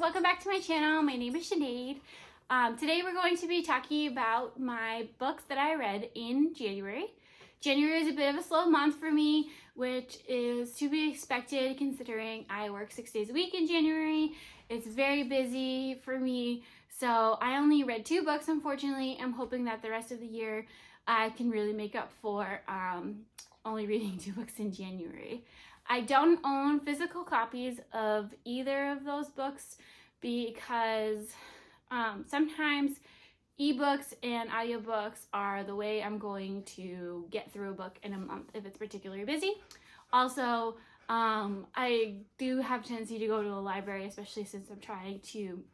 welcome back to my channel. My name is Sinead. Today we're going to be talking about my books that I read in January. January is a bit of a slow month for me, which is to be expected considering I work 6 days a week in January. It's very busy for me, so I only read 2 books, unfortunately. I'm hoping that the rest of the year I can really make up for only reading 2 books in January. I don't own physical copies of either of those books because sometimes ebooks and audiobooks are the way I'm going to get through a book in a month if it's particularly busy. Also, I do have a tendency to go to the library, especially since I'm trying to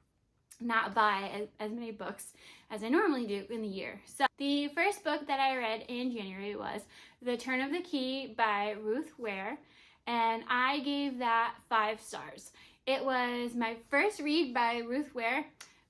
not buy as many books as I normally do in the year. So the first book that I read in January was The Turn of the Key by Ruth Ware, and I gave that 5 stars. It was my first read by Ruth Ware.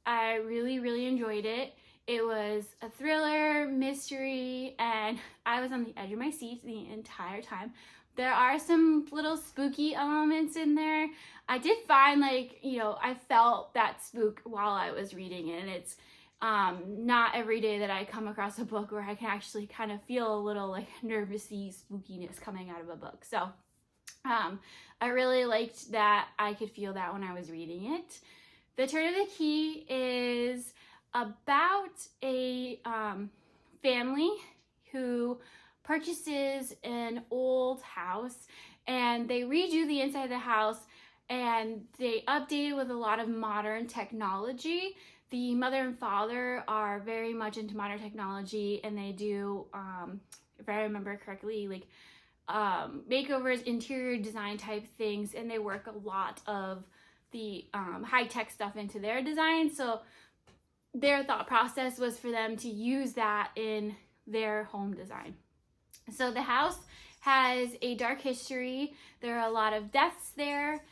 I really enjoyed it. It was a thriller, mystery, and I was on the edge of my seat the entire time. There are some little spooky elements in there. I did find, I felt that spook while I was reading it, and it's not every day that I come across a book where I can actually kind of feel a little nervousy spookiness coming out of a book. So I really liked that I could feel that when I was reading it. The Turn of the Key is about a family who purchases an old house, and they redo the inside of the house and they update it with a lot of modern technology. The mother and father are very much into modern technology, and they do, if I remember correctly, makeovers, interior design type things, and they work a lot of the high-tech stuff into their design. So their thought process was for them to use that in their home design. So the house has a dark history. There are a lot of deaths there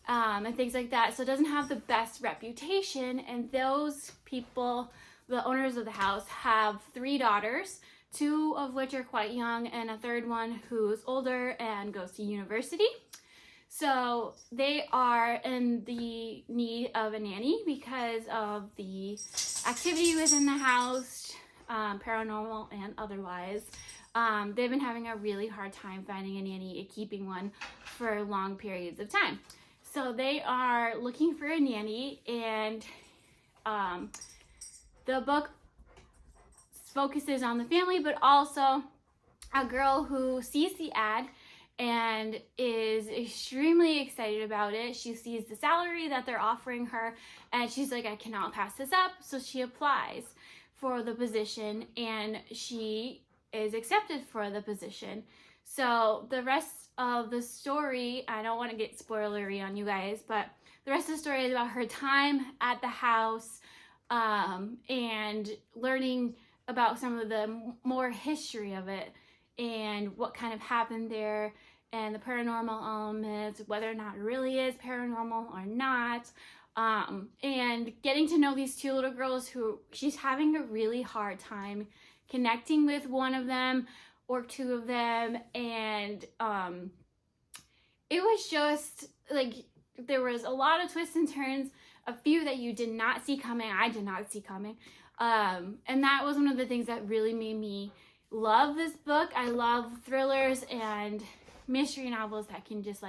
and things like that. So it doesn't have the best reputation. And those people, the owners of the house, have 3 daughters, 2 of which are quite young, and a third one who's older and goes to university. So they are in the need of a nanny because of the activity within the house, paranormal and otherwise. They've been having a really hard time finding a nanny and keeping one for long periods of time. So they are looking for a nanny, and the book focuses on the family, but also a girl who sees the ad and is extremely excited about it. She sees the salary that they're offering her, and she's like, I cannot pass this up. So she applies for the position, and she is accepted for the position. So the rest of the story, I don't want to get spoilery on you guys, but the rest of the story is about her time at the house and learning about some of the more history of it and what kind of happened there, and the paranormal elements, whether or not it really is paranormal or not, and getting to know these 2 little girls who she's having a really hard time connecting with one of them or 2 of them. And it was just there was a lot of twists and turns, a few that you did not see coming. I did not see coming. And that was one of the things that really made me love this book. I love thrillers and mystery novels that can just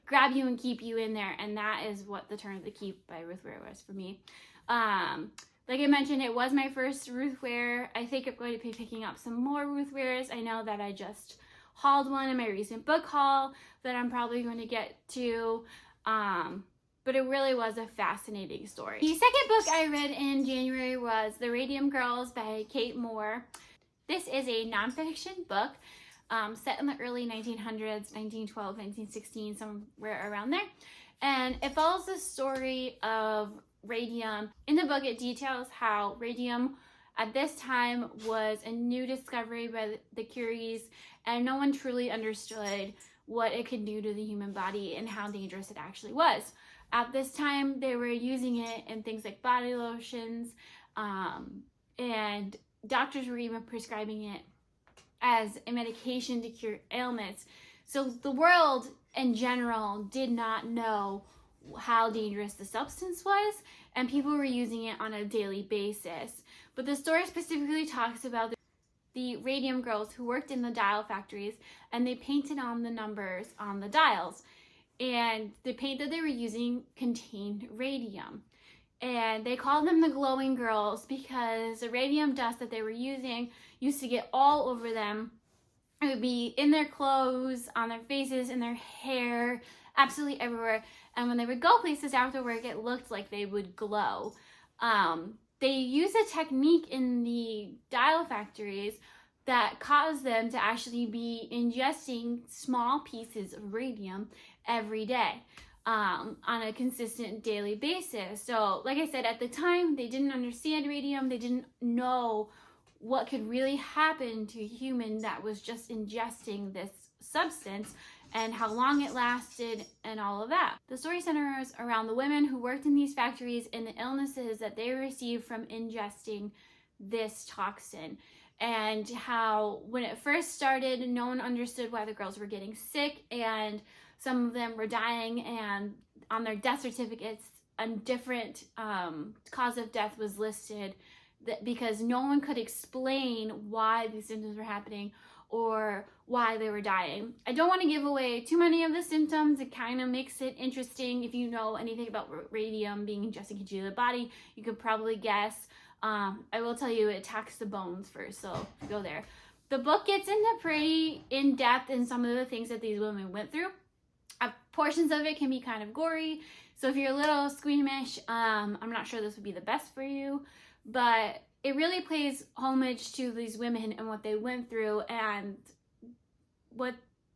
grab you and keep you in there, and that is what The Turn of the Key by Ruth Ware was for me. Like I mentioned, it was my first Ruth Ware. I think I'm going to be picking up some more Ruth Wares. I know that I just hauled one in my recent book haul that I'm probably going to get to. But it really was a fascinating story. The second book I read in January was The Radium Girls by Kate Moore. This is a nonfiction book set in the early 1900s, 1912, 1916, somewhere around there. And it follows the story of radium. In the book, it details how radium at this time was a new discovery by the Curies, and no one truly understood what it could do to the human body and how dangerous it actually was. At this time, they were using it in things like body lotions, and doctors were even prescribing it as a medication to cure ailments. So the world in general did not know how dangerous the substance was, and people were using it on a daily basis. But the story specifically talks about the Radium Girls who worked in the dial factories, and they painted on the numbers on the dials. And the paint that they were using contained radium. And they called them the glowing girls because the radium dust that they were using used to get all over them. It would be in their clothes, on their faces, in their hair, absolutely everywhere. And when they would go places after work, it looked like they would glow. They used a technique in the dial factories that caused them to actually be ingesting small pieces of radium every day on a consistent daily basis. So like I said, at the time, they didn't understand radium. They didn't know what could really happen to a human that was just ingesting this substance and how long it lasted and all of that. The story centers around the women who worked in these factories and the illnesses that they received from ingesting this toxin, and how when it first started, no one understood why the girls were getting sick, and some of them were dying, and on their death certificates a different cause of death was listed, because no one could explain why these symptoms were happening or why they were dying. I don't want to give away too many of the symptoms. It kind of makes it interesting. If you know anything about radium being ingested into the body, you could probably guess. I will tell you, it attacks the bones first, so go there. The book gets into pretty in-depth in some of the things that these women went through. Portions of it can be kind of gory, so if you're a little squeamish, I'm not sure this would be the best for you, but it really pays homage to these women and what they went through and what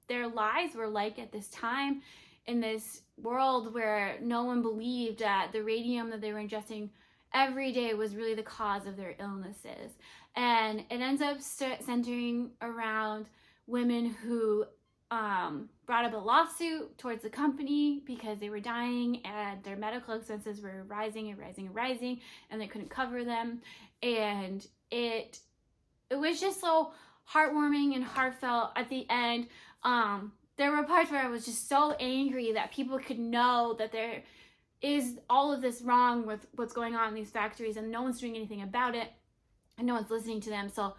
their lives were like at this time in this world where no one believed that the radium that they were ingesting every day was really the cause of their illnesses. And it ends up centering around women who brought up a lawsuit towards the company because they were dying and their medical expenses were rising and rising and rising, and they couldn't cover them. And it was just so heartwarming and heartfelt at the end. There were parts where I was just so angry that people could know that there is all of this wrong with what's going on in these factories and no one's doing anything about it and no one's listening to them. So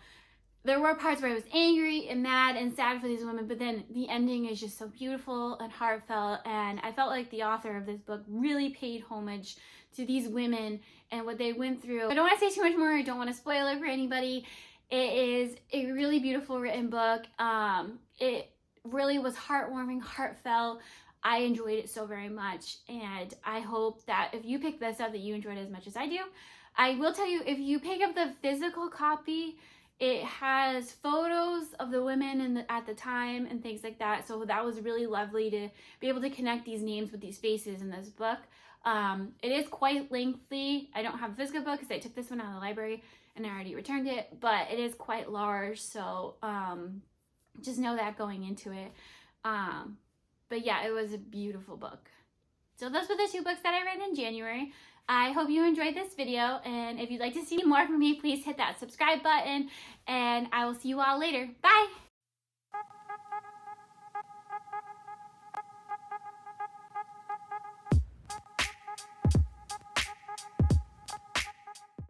there were parts where I was angry and mad and sad for these women, but then the ending is just so beautiful and heartfelt, and I felt like the author of this book really paid homage to these women and what they went through. I don't want to say too much more. I don't want to spoil it for anybody. It is a really beautiful written book. It really was heartwarming, heartfelt. I enjoyed it so very much, and I hope that if you pick this up that you enjoyed it as much as I do. I will tell you, if you pick up the physical copy, it has photos of the women at the time and things like that, so that was really lovely to be able to connect these names with these faces in this book. It is quite lengthy. I don't have a physical book because I took this one out of the library and I already returned it, but it is quite large, so just know that going into it. But yeah, it was a beautiful book. So those were the two books that I read in January. I hope you enjoyed this video, and if you'd like to see more from me, please hit that subscribe button, and I will see you all later. Bye!